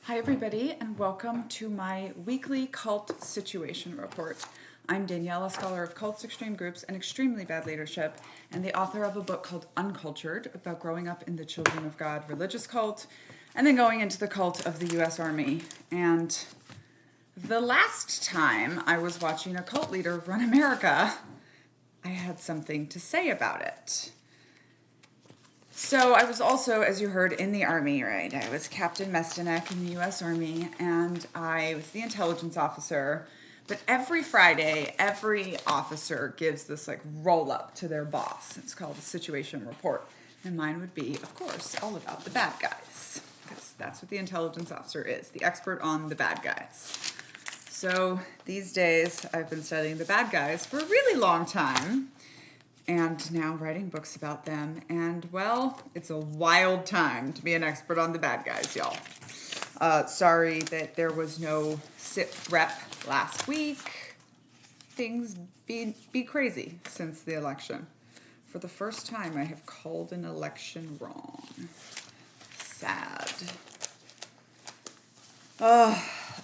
Hi everybody, and welcome to my weekly cult situation report. I'm Daniella, scholar of cults, extreme groups, and extremely bad leadership, and the author of a book called Uncultured, about growing up in the Children of God religious cult, and then going into the cult of the U.S. Army. And the last time I was watching a cult leader run America, I had something to say about it. So I was also, as you heard, in the Army, right? I was Captain Mestyanek in the U.S. Army, and I was the intelligence officer. But every Friday, every officer gives this roll-up to their boss. It's called a situation report. And mine would be, of course, all about the bad guys. Because that's what the intelligence officer is, the expert on the bad guys. So these days, I've been studying the bad guys for a really long time, and now writing books about them. And, well, it's a wild time to be an expert on the bad guys, y'all. Sorry that there was no SIP rep last week. Things be crazy since the election. For the first time, I have called an election wrong. Sad. I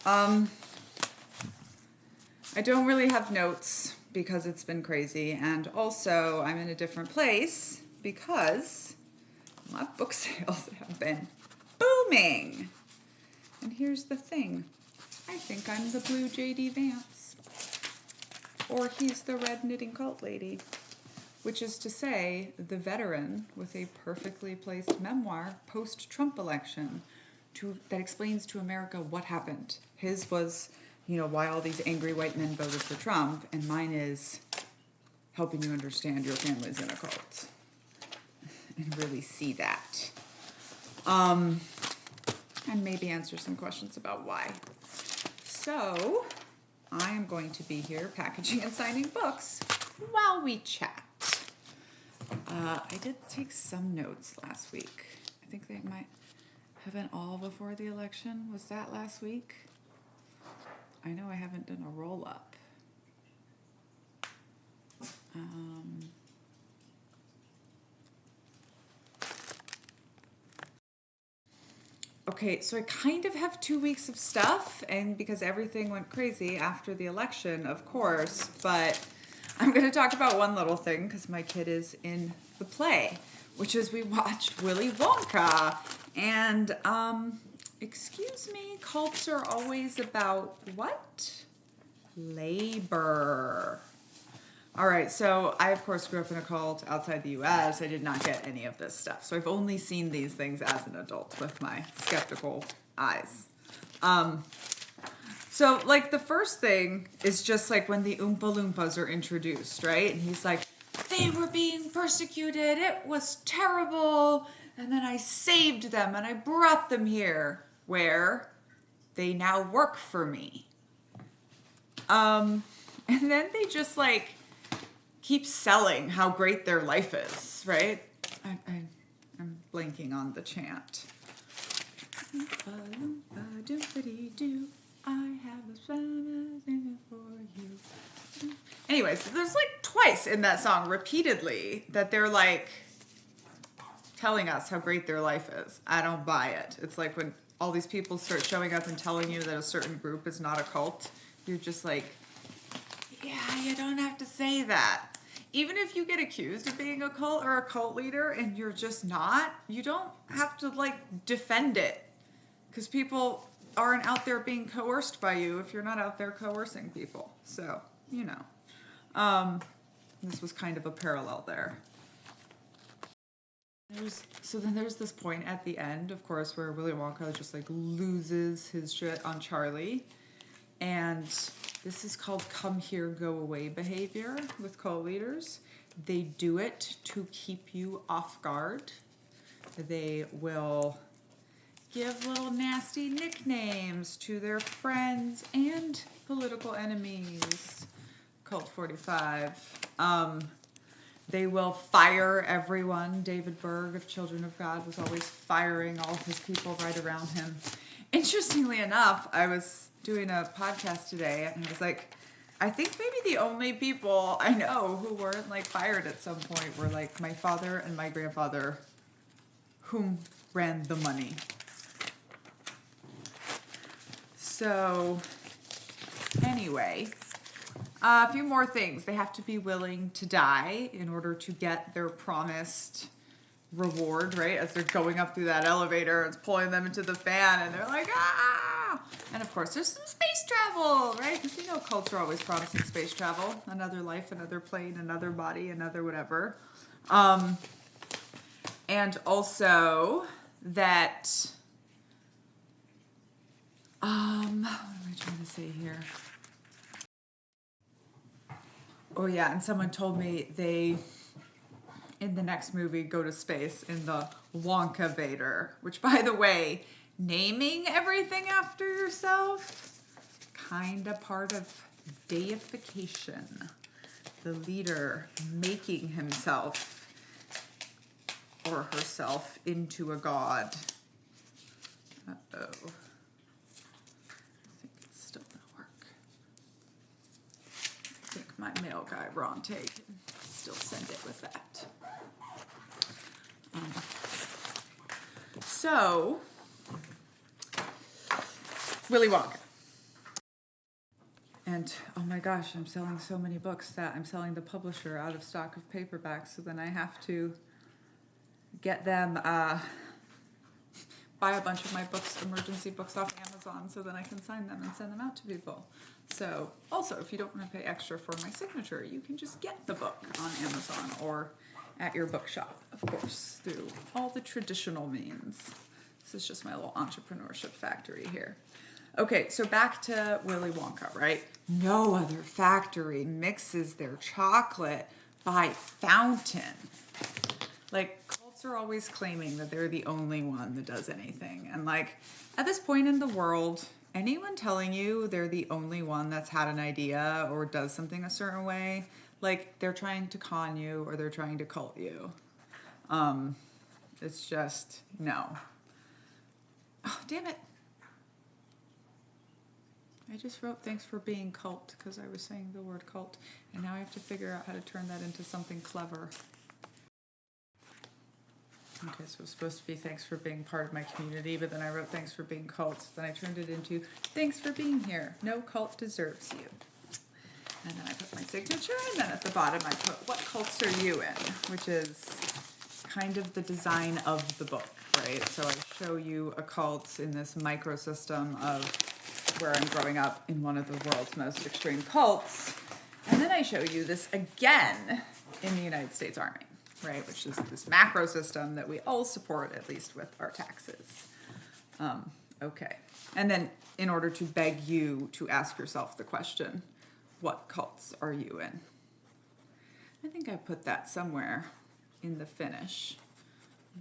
don't really have notes because it's been crazy, and also I'm in a different place because my book sales have been booming. And here's the thing. I think I'm the blue J.D. Vance. Or he's the red knitting cult lady. Which is to say, the veteran with a perfectly placed memoir post-Trump election that explains to America what happened. His was, why all these angry white men voted for Trump, and mine is helping you understand your family's in a cult and really see that. And maybe answer some questions about why. So, I am going to be here packaging and signing books while we chat. I did take some notes last week. I think they might have been all before the election. Was that last week? I know I haven't done a roll-up. Okay, so I kind of have 2 weeks of stuff, and because everything went crazy after the election, of course, but I'm going to talk about one little thing because my kid is in the play, which is we watched Willy Wonka, and excuse me, cults are always about what? Labor. All right, so I, of course, grew up in a cult outside the U.S. I did not get any of this stuff. So I've only seen these things as an adult with my skeptical eyes. So, the first thing is just, when the Oompa Loompas are introduced, right? And he's like, they were being persecuted. It was terrible. And then I saved them, and I brought them here, where they now work for me. And then they just, keep selling how great their life is, right? I'm blanking on the chant. Oompa Loompa doopity-doo, I have a thing for you. Anyways, there's twice in that song, repeatedly, that they're telling us how great their life is. I don't buy it. It's like when all these people start showing up and telling you that a certain group is not a cult, you're just yeah, you don't have to say that. Even if you get accused of being a cult or a cult leader and you're just not, you don't have to defend it. Because people aren't out there being coerced by you if you're not out there coercing people. So, this was kind of a parallel there. Then there's this point at the end, of course, where Willy Wonka just loses his shit on Charlie. And this is called come here, go away behavior with cult leaders. They do it to keep you off guard. They will give little nasty nicknames to their friends and political enemies. Cult 45. They will fire everyone. David Berg of Children of God was always firing all of his people right around him. Interestingly enough, I was doing a podcast today, and I was I think maybe the only people I know who weren't fired at some point were my father and my grandfather, whom ran the money. So anyway, a few more things. They have to be willing to die in order to get their promised reward, right? As they're going up through that elevator, it's pulling them into the fan, and they're like, ah! And of course, there's some space travel, right? Because cults are always promising space travel, another life, another plane, another body, another whatever. And also that, what am I trying to say here? Oh yeah, and someone told me they, in the next movie, go to space in the Wonka Vader, which, by the way, naming everything after yourself, kind of part of deification. The leader making himself or herself into a god. Uh-oh. I think it's still gonna work. I think my mail guy, Ron Tay, can still send it with that. So, Willy Wonka. And oh my gosh, I'm selling so many books that I'm selling the publisher out of stock of paperbacks, so then I have to get them, buy a bunch of my books, emergency books off Amazon, so then I can sign them and send them out to people. So also, if you don't want to pay extra for my signature, you can just get the book on Amazon or at your bookshop, of course, through all the traditional means. This is just my little entrepreneurship factory here. Okay, so back to Willy Wonka, right? No other factory mixes their chocolate by fountain. Like, cults are always claiming that they're the only one that does anything. And like, at this point in the world, anyone telling you they're the only one that's had an idea or does something a certain way, like they're trying to con you or they're trying to cult you. It's just, no. Oh, damn it. I just wrote thanks for being cult because I was saying the word cult. And now I have to figure out how to turn that into something clever. Okay, so it was supposed to be thanks for being part of my community, but then I wrote thanks for being cult. Then I turned it into thanks for being here. No cult deserves you. And then I put my signature, and then at the bottom I put what cults are you in, which is kind of the design of the book, right? So I show you a cult in this microsystem of where I'm growing up in one of the world's most extreme cults. And then I show you this again in the United States Army, right? Which is this macro system that we all support, at least with our taxes. Okay. And then in order to beg you to ask yourself the question, what cults are you in? I think I put that somewhere in the finish.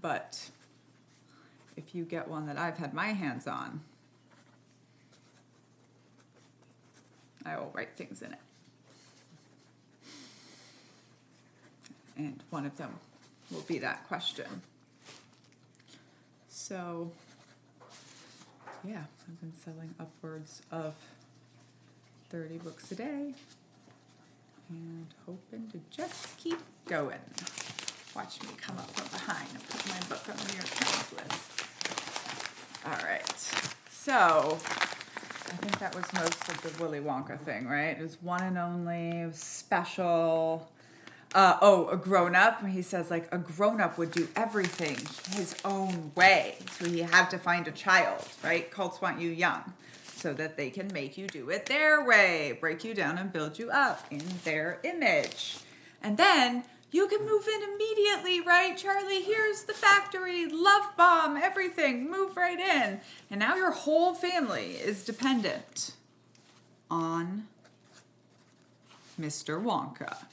But if you get one that I've had my hands on, I will write things in it. And one of them will be that question. So, yeah, I've been selling upwards of 30 books a day and hoping to just keep going. Watch me come up from behind and put my book on the New York Times list. All right, so I think that was most of the Willy Wonka thing, right? It was one and only, it was special. A grown-up, he says, like, a grown-up would do everything his own way. So he had to find a child, right? Cults want you young so that they can make you do it their way, break you down and build you up in their image. And then you can move in immediately, right? Charlie, here's the factory, love bomb, everything, move right in. And now your whole family is dependent on Mr. Wonka.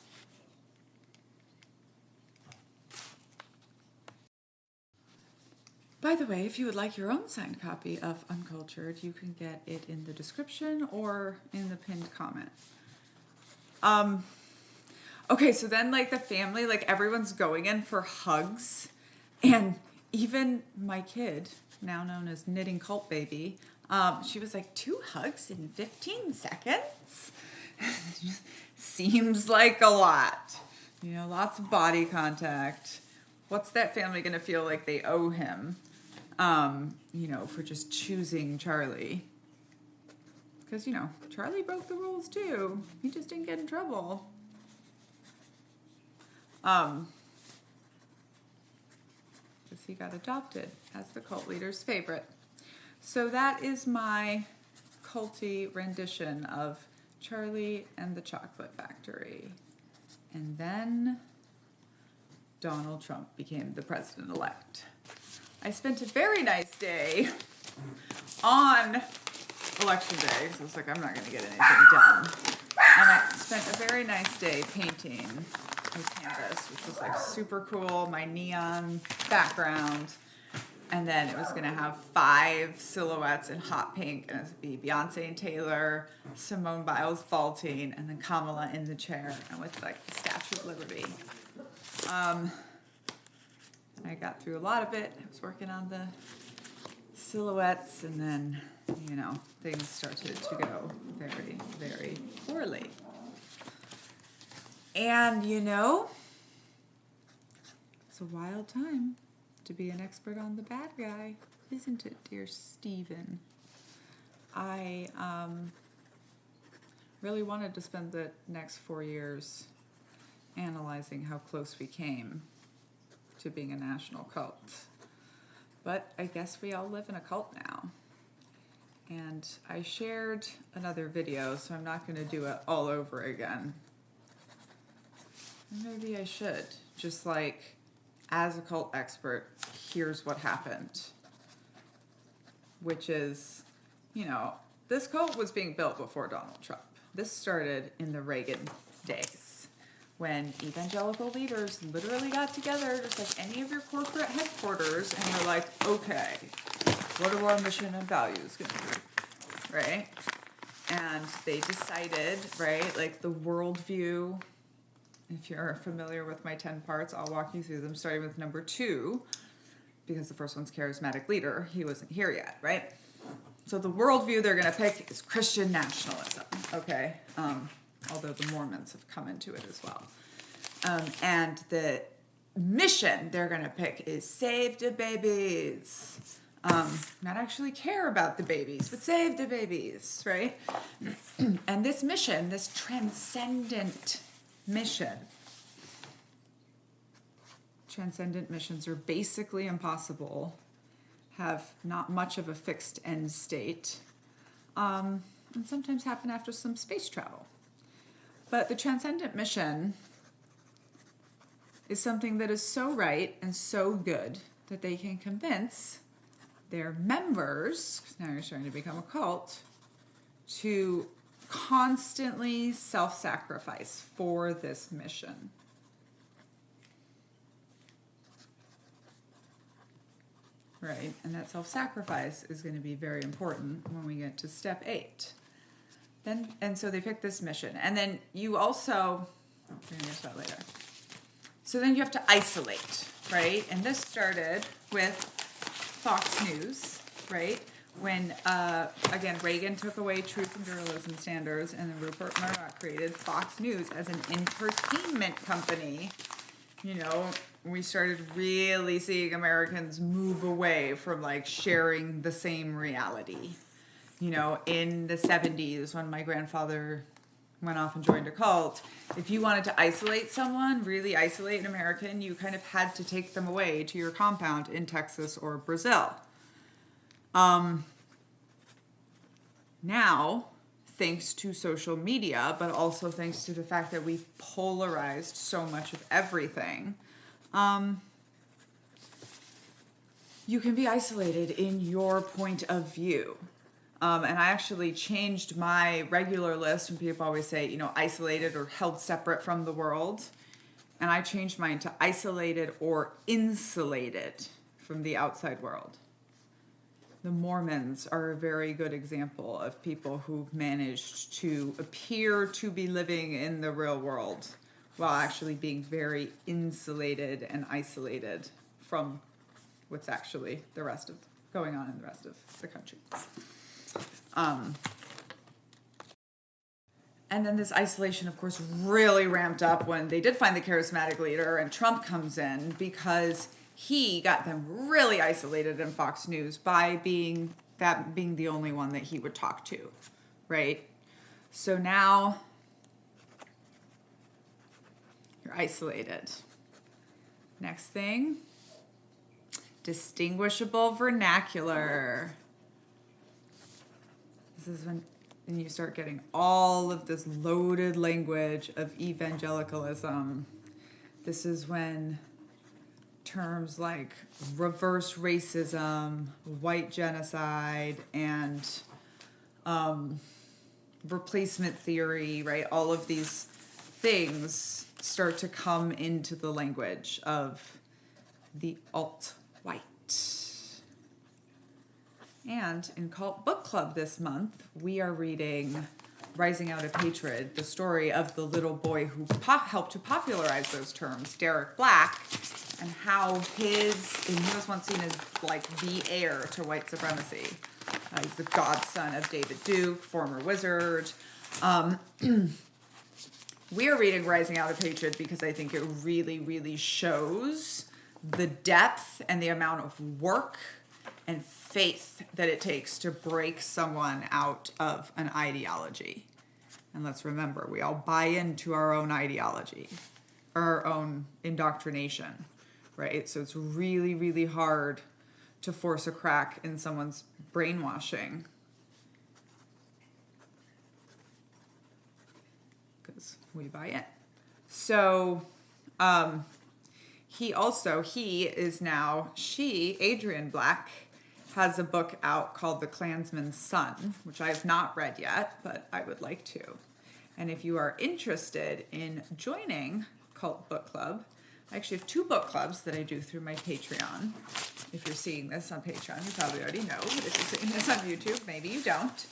By the way, if you would like your own signed copy of Uncultured, you can get it in the description or in the pinned comment. Okay, so then like the family, like everyone's going in for hugs, and even my kid, now known as Knitting Cult Baby, she was like, 2 hugs in 15 seconds? Seems like a lot. You know, lots of body contact. What's that family gonna feel like they owe him? You know, for just choosing Charlie. Because, Charlie broke the rules too. He just didn't get in trouble. Because he got adopted as the cult leader's favorite. So that is my culty rendition of Charlie and the Chocolate Factory. And then Donald Trump became the president-elect. I spent a very nice day on election day, so I was like, I'm not going to get anything done. And I spent a very nice day painting a canvas, which was like super cool, my neon background. And then it was going to have 5 silhouettes in hot pink, and it would be Beyonce and Taylor, Simone Biles vaulting, and then Kamala in the chair, and with like the Statue of Liberty. I got through a lot of it. I was working on the silhouettes, and then, things started to go very, very poorly. And, it's a wild time to be an expert on the bad guy, isn't it, dear Stephen? I really wanted to spend the next 4 years analyzing how close we came to being a national cult. But I guess we all live in a cult now. And I shared another video, so I'm not going to do it all over again. Maybe I should. Just like, as a cult expert, here's what happened. Which is, this cult was being built before Donald Trump. This started in the Reagan days, when evangelical leaders literally got together, just like any of your corporate headquarters, and were like, okay, what are our mission and values going to be, right? And they decided, right, like the worldview. If you're familiar with my 10 parts, I'll walk you through them, starting with number 2, because the first one's charismatic leader. He wasn't here yet, right? So the worldview they're going to pick is Christian nationalism, okay? Although the Mormons have come into it as well. And the mission they're going to pick is save the babies. Not actually care about the babies, but save the babies, right? And this mission, this transcendent mission. Transcendent missions are basically impossible, have not much of a fixed end state, and sometimes happen after some space travel. But the transcendent mission is something that is so right and so good that they can convince their members, because now you're starting to become a cult, to constantly self-sacrifice for this mission. Right, and that self-sacrifice is going to be very important when we get to step 8. And so they pick this mission. And then you also, we're going to get to that later. So then you have to isolate, right? And this started with Fox News, right? When, again, Reagan took away truth and journalism standards, and then Rupert Murdoch created Fox News as an entertainment company. We started really seeing Americans move away from, like, sharing the same reality. In the 70s, when my grandfather went off and joined a cult, if you wanted to isolate someone, really isolate an American, you kind of had to take them away to your compound in Texas or Brazil. Now, thanks to social media, but also thanks to the fact that we've polarized so much of everything, you can be isolated in your point of view. And I actually changed my regular list when people always say, isolated or held separate from the world. And I changed mine to isolated or insulated from the outside world. The Mormons are a very good example of people who've managed to appear to be living in the real world while actually being very insulated and isolated from what's actually the rest of going on in the rest of the country. And then this isolation, of course, really ramped up when they did find the charismatic leader and Trump comes in, because he got them really isolated in Fox News by being the only one that he would talk to, right? So now you're isolated. Next thing, distinguishable vernacular. This is when you start getting all of this loaded language of evangelicalism. This is when terms like reverse racism, white genocide, and replacement theory, right? All of these things start to come into the language of the alt-white. And in Cult Book Club this month, we are reading Rising Out of Hatred, the story of the little boy who helped to popularize those terms, Derek Black, and how he was once seen as like the heir to white supremacy. He's the godson of David Duke, former wizard. We are reading Rising Out of Hatred because I think it really, really shows the depth and the amount of work and faith that it takes to break someone out of an ideology. And let's remember, we all buy into our own ideology, our own indoctrination, right? So it's really, really hard to force a crack in someone's brainwashing. Because we buy in. So, Adrian Black, has a book out called The Klansman's Son, which I have not read yet, but I would like to. And if you are interested in joining Cult Book Club, I actually have 2 book clubs that I do through my Patreon. If you're seeing this on Patreon, you probably already know, but if you're seeing this on YouTube, maybe you don't.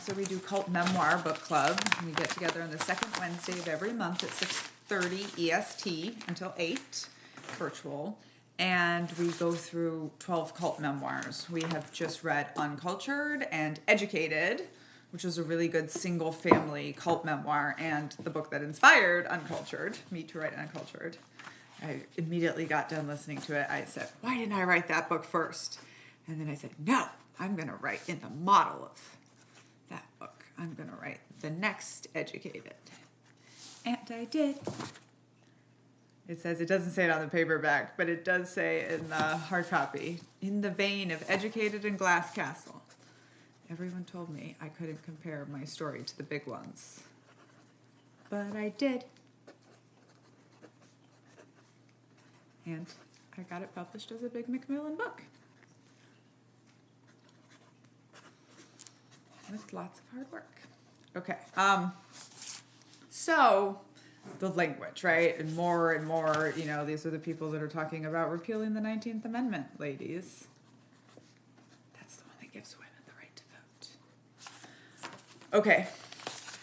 So we do Cult Memoir Book Club, and we get together on the second Wednesday of every month at 6:30 EST until 8, virtual. And we go through 12 cult memoirs. We have just read Uncultured and Educated, which is a really good single family cult memoir, and the book that inspired Uncultured, me to write Uncultured. I immediately got done listening to it. I said, why didn't I write that book first? And then I said, no, I'm going to write in the model of that book. I'm going to write the next Educated. And I did. It says, it doesn't say it on the paperback, but it does say in the hard copy, in the vein of Educated and Glass Castle. Everyone told me I couldn't compare my story to the big ones. But I did. And I got it published as a big Macmillan book. With lots of hard work. Okay. So the language, right? And more, these are the people that are talking about repealing the 19th Amendment, ladies. That's the one that gives women the right to vote. Okay.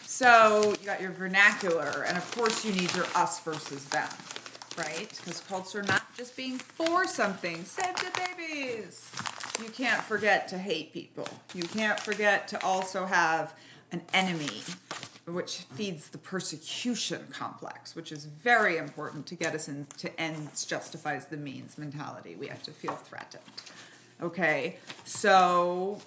So you got your vernacular, and of course you need your us versus them, right? Because cults are not just being for something. Save the babies! You can't forget to hate people. You can't forget to also have an enemy, which feeds the persecution complex, which is very important to get us into ends justifies the means mentality. We have to feel threatened. Okay, so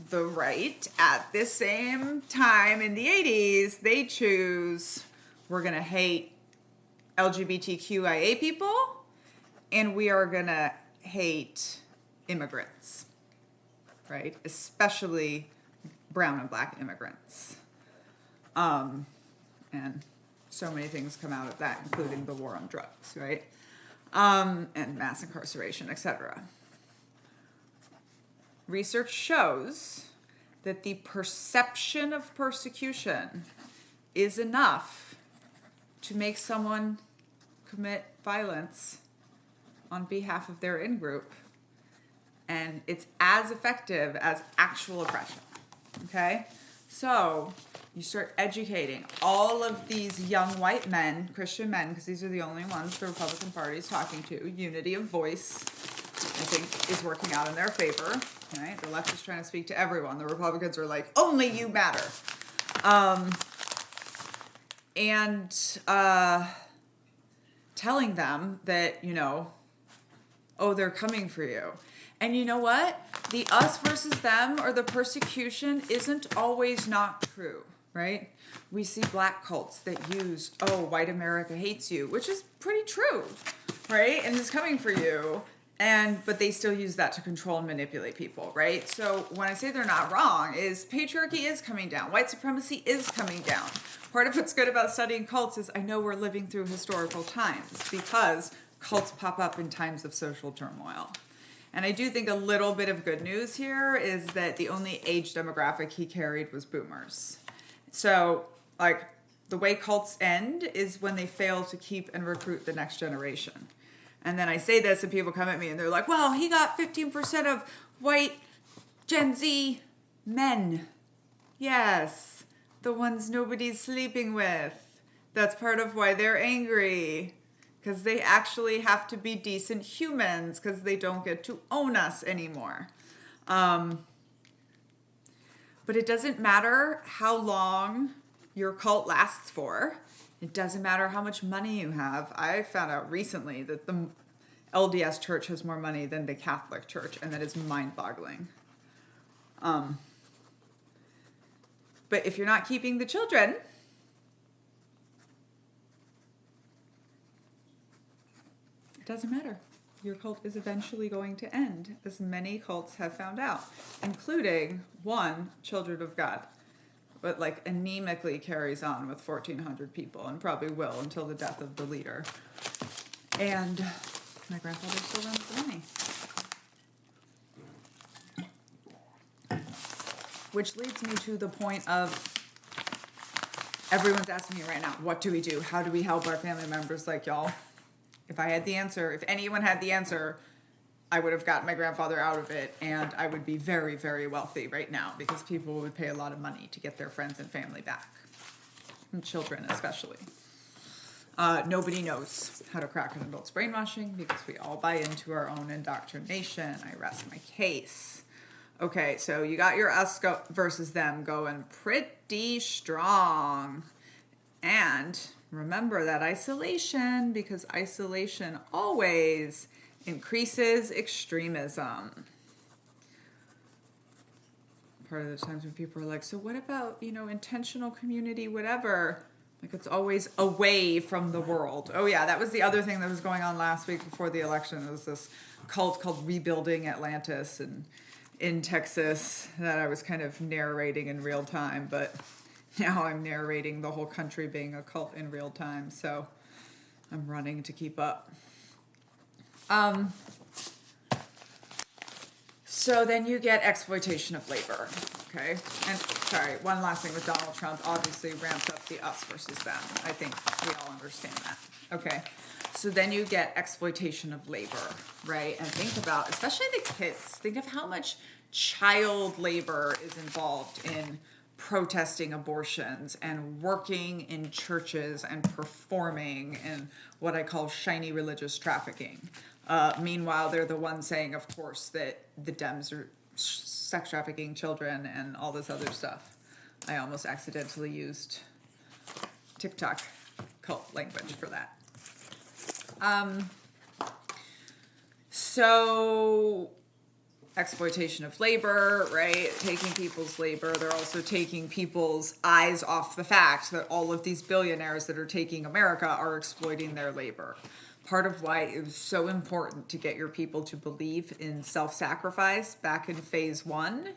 the right, at this same time in the 80s, they choose, we're going to hate LGBTQIA people, and we are going to hate immigrants, right? Especially brown and black immigrants. And so many things come out of that, including the war on drugs, right? And mass incarceration, etc. Research shows that the perception of persecution is enough to make someone commit violence on behalf of their in-group. And it's as effective as actual oppression, okay? So you start educating all of these young white men, Christian men, because these are the only ones the Republican Party is talking to. Unity of voice, I think, is working out in their favor, right? The left is trying to speak to everyone. The Republicans are like, only you matter. Telling them that, oh, they're coming for you. And you know what? the us versus them or the persecution isn't always not true, right? We see black cults that use, oh, white America hates you, which is pretty true, right? And is coming for you. But they still use that to control and manipulate people, right? So when I say they're not wrong, is patriarchy is coming down. White supremacy is coming down. Part of what's good about studying cults is I know we're living through historical times because cults pop up in times of social turmoil. And I do think a little bit of good news here is that the only age demographic he carried was boomers. So, like, the way cults end is when they fail to keep and recruit the next generation. And then I say this and people come at me and they're like, well, he got 15% of white Gen Z men. Yes, the ones nobody's sleeping with. That's part of why they're angry. Because they actually have to be decent humans because they don't get to own us anymore. But it doesn't matter how long your cult lasts for. It doesn't matter how much money you have. I found out recently that the LDS Church has more money than the Catholic Church, and that is mind-boggling. But if you're not keeping the children, it doesn't matter. Your cult is eventually going to end, as many cults have found out, including one, Children of God, but like anemically carries on with 1,400 people and probably will until the death of the leader. And my grandfather still runs the money. Which leads me to the point of everyone's asking me right now, what do we do? How do we help our family members like y'all? If I had the answer, if anyone had the answer, I would have gotten my grandfather out of it, and I would be very, very wealthy right now because people would pay a lot of money to get their friends and family back, and children especially. Nobody knows how to crack an adult's brainwashing because we all buy into our own indoctrination. I rest my case. Okay, so you got your us versus them going pretty strong. And remember that isolation, because isolation always increases extremism. Part of the times when people are like, so what about, intentional community, whatever? Like, it's always away from the world. Oh yeah, that was the other thing that was going on last week before the election. There was this cult called Rebuilding Atlantis and in Texas that I was kind of narrating in real time, but now I'm narrating the whole country being a cult in real time, so I'm running to keep up. So then you get exploitation of labor, okay? And sorry, one last thing with Donald Trump obviously ramped up the us versus them. I think we all understand that. Okay, so then you get exploitation of labor, right? And think about, especially the kids, think of how much child labor is involved in protesting abortions and working in churches and performing in what I call shiny religious trafficking. Meanwhile, they're the ones saying, of course, that the Dems are sex trafficking children and all this other stuff. I almost accidentally used TikTok cult language for that. So exploitation of labor, right? Taking people's labor. They're also taking people's eyes off the fact that all of these billionaires that are taking America are exploiting their labor. Part of why it was so important to get your people to believe in self-sacrifice back in phase 1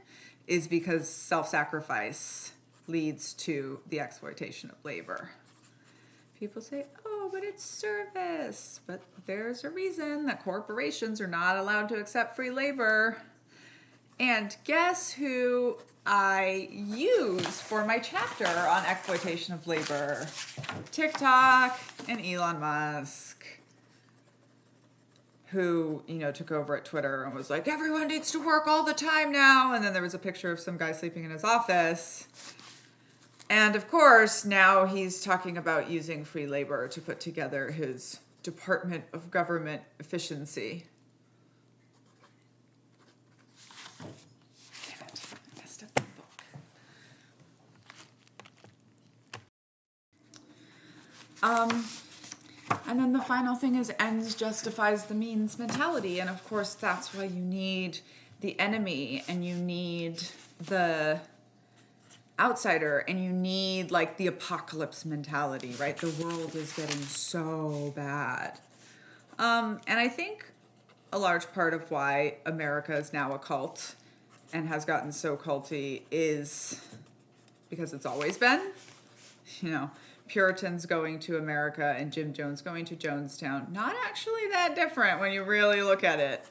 is because self-sacrifice leads to the exploitation of labor. People say, oh, but it's service. But there's a reason that corporations are not allowed to accept free labor. And guess who I use for my chapter on exploitation of labor? TikTok and Elon Musk, who, took over at Twitter and was like, everyone needs to work all the time now. And then there was a picture of some guy sleeping in his office. And of course, now he's talking about using free labor to put together his Department of Government Efficiency. Damn it, I messed up the book. And then the final thing is ends justifies the means mentality. And of course, that's why you need the enemy and you need the outsider and you need like the apocalypse mentality, right? The world is getting so bad. And I think a large part of why America is now a cult and has gotten so culty is because it's always been, you know, Puritans going to America and Jim Jones going to Jonestown. Not actually that different when you really look at it.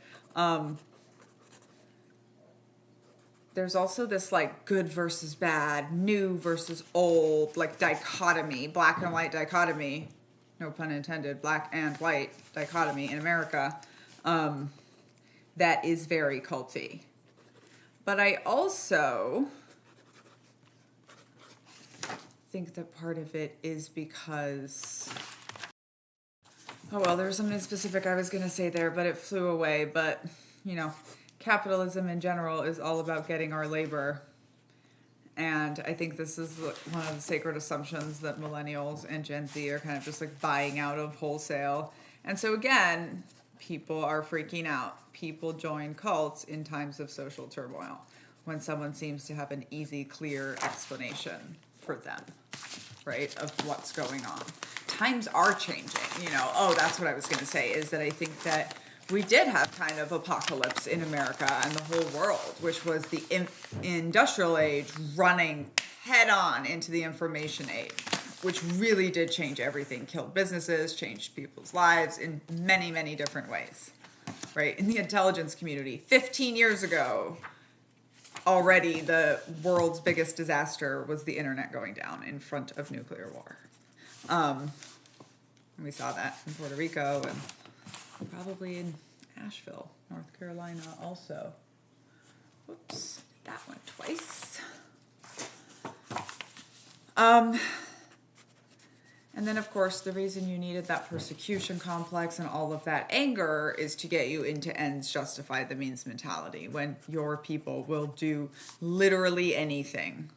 There's also this like good versus bad, new versus old, like dichotomy, black and white dichotomy, no pun intended, black and white dichotomy in America, that is very culty. But I also think that part of it is because, oh well, there was something specific I was going to say there, but it flew away. But, you know, capitalism in general is all about getting our labor. And I think this is one of the sacred assumptions that millennials and Gen Z are kind of just like buying out of wholesale. And so again, people are freaking out. People join cults in times of social turmoil when someone seems to have an easy, clear explanation for them, right, of what's going on. Times are changing, you know. Oh, that's what I was going to say, is that I think that we did have kind of apocalypse in America and the whole world, which was the industrial age running head on into the information age, which really did change everything, killed businesses, changed people's lives in many, many different ways, right? In the intelligence community, 15 years ago, already the world's biggest disaster was the internet going down in front of nuclear war. We saw that in Puerto Rico and probably in Asheville, North Carolina also. Whoops, did that one twice. And then, of course, the reason you needed that persecution complex and all of that anger is to get you into ends justify the means mentality, when your people will do literally anything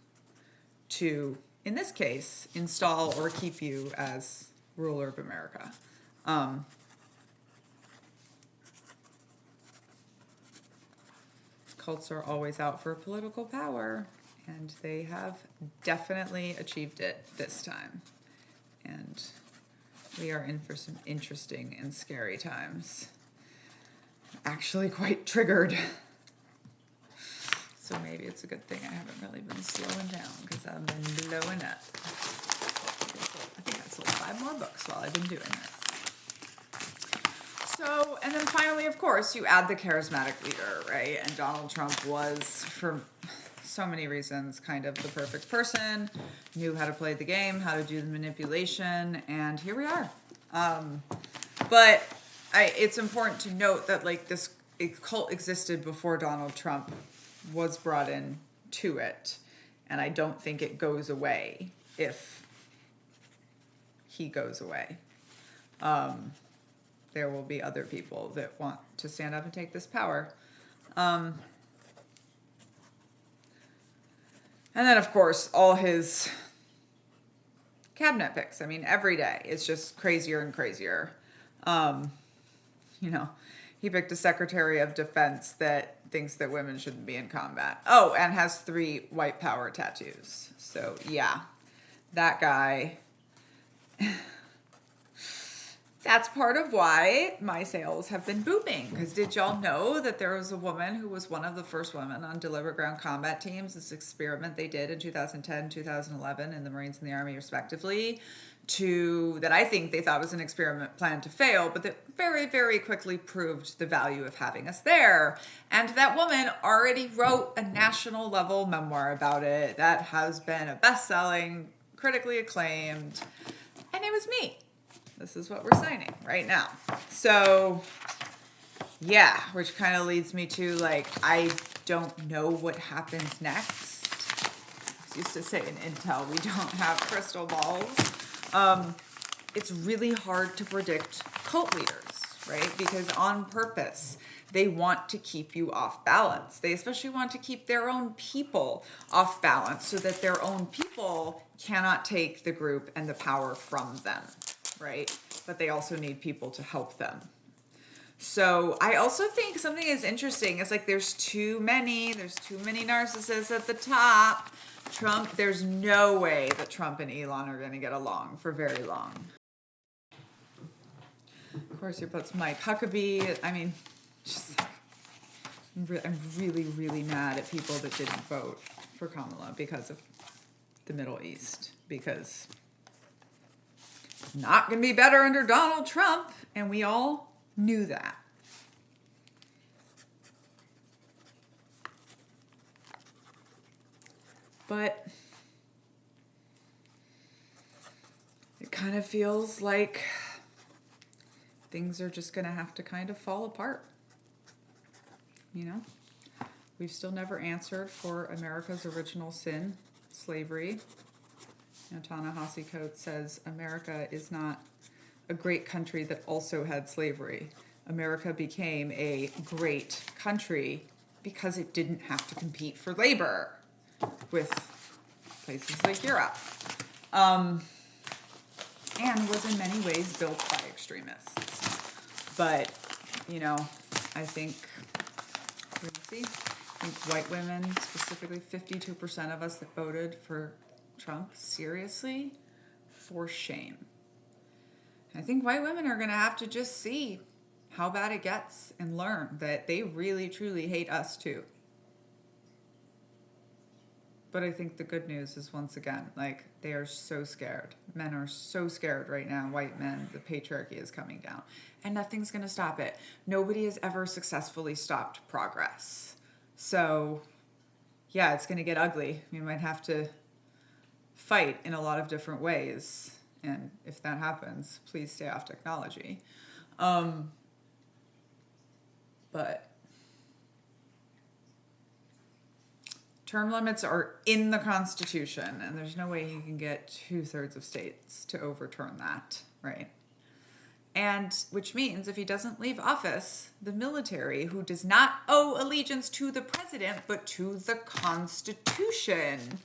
to, in this case, install or keep you as ruler of America. Cults are always out for political power, and they have definitely achieved it this time. And we are in for some interesting and scary times. Actually quite triggered. So maybe it's a good thing I haven't really been slowing down, because I've been blowing up. I think I sold 5 more books while I've been doing this. So, and then finally, of course, you add the charismatic leader, right? And Donald Trump was, for so many reasons, kind of the perfect person, knew how to play the game, how to do the manipulation, and here we are. But it's important to note that like this cult existed before Donald Trump was brought in to it, and I don't think it goes away if he goes away. There will be other people that want to stand up and take this power. And then, of course, all his cabinet picks. I mean, every day it's just crazier and crazier. You know, he picked a Secretary of Defense that thinks that women shouldn't be in combat. Oh, and has 3 white power tattoos. So, yeah, that guy. That's part of why my sales have been booming. Because did y'all know that there was a woman who was one of the first women on delivered ground combat teams, this experiment they did in 2010, 2011 in the Marines and the Army respectively, that I think they thought was an experiment planned to fail, but that very, very quickly proved the value of having us there. And that woman already wrote a national level memoir about it that has been a best-selling, critically acclaimed, and it was me. This is what we're signing right now. So, yeah, which kind of leads me to, like, I don't know what happens next. I used to say in Intel, we don't have crystal balls. It's really hard to predict cult leaders, right? Because on purpose, they want to keep you off balance. They especially want to keep their own people off balance so that their own people cannot take the group and the power from them. Right? But they also need people to help them. So I also think something is interesting. It's like there's too many narcissists at the top. Trump, there's no way that Trump and Elon are going to get along for very long. Of course, he puts Mike Huckabee. I mean, just, I'm really, really mad at people that didn't vote for Kamala because of the Middle East. Because it's not going to be better under Donald Trump. And we all knew that. But it kind of feels like things are just going to have to kind of fall apart. You know? We've still never answered for America's original sin, slavery. Ta-Nehisi Coates says, America is not a great country that also had slavery. America became a great country because it didn't have to compete for labor with places like Europe. And was in many ways built by extremists. But, you know, I think, we're gonna see, I think white women, specifically 52% of us that voted for Trump, seriously, for shame. I think white women are going to have to just see how bad it gets and learn that they really, truly hate us too. But I think the good news is, once again, like, they are so scared. Men are so scared right now, white men, the patriarchy is coming down. And nothing's going to stop it. Nobody has ever successfully stopped progress. So, yeah, it's going to get ugly. We might have to fight in a lot of different ways. And if that happens, please stay off technology. But term limits are in the Constitution, and there's no way you can get 2/3 of states to overturn that, right? And which means if he doesn't leave office, the military, who does not owe allegiance to the president, but to the Constitution,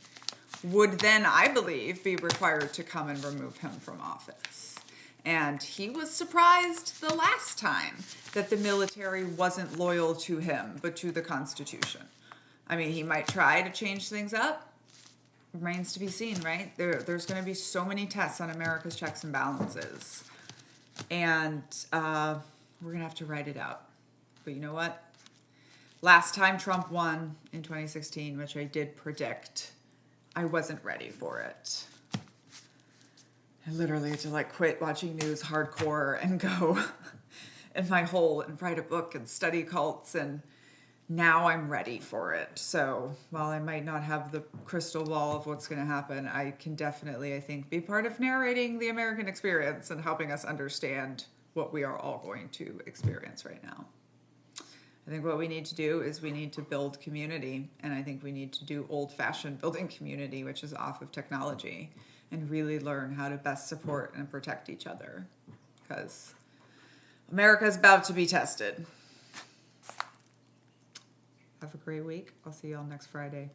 would then, I believe, be required to come and remove him from office. And he was surprised the last time that the military wasn't loyal to him, but to the Constitution. I mean, he might try to change things up. Remains to be seen, right? There's going to be so many tests on America's checks and balances. And we're going to have to write it out. But you know what? Last time Trump won in 2016, which I did predict, I wasn't ready for it. I literally had to quit watching news hardcore and go in my hole and write a book and study cults, and now I'm ready for it. So while I might not have the crystal ball of what's going to happen, I can definitely, I think, be part of narrating the American experience and helping us understand what we are all going to experience right now. I think what we need to do is we need to build community, and I think we need to do old-fashioned building community, which is off of technology, and really learn how to best support and protect each other, because America is about to be tested. Have a great week. I'll see you all next Friday.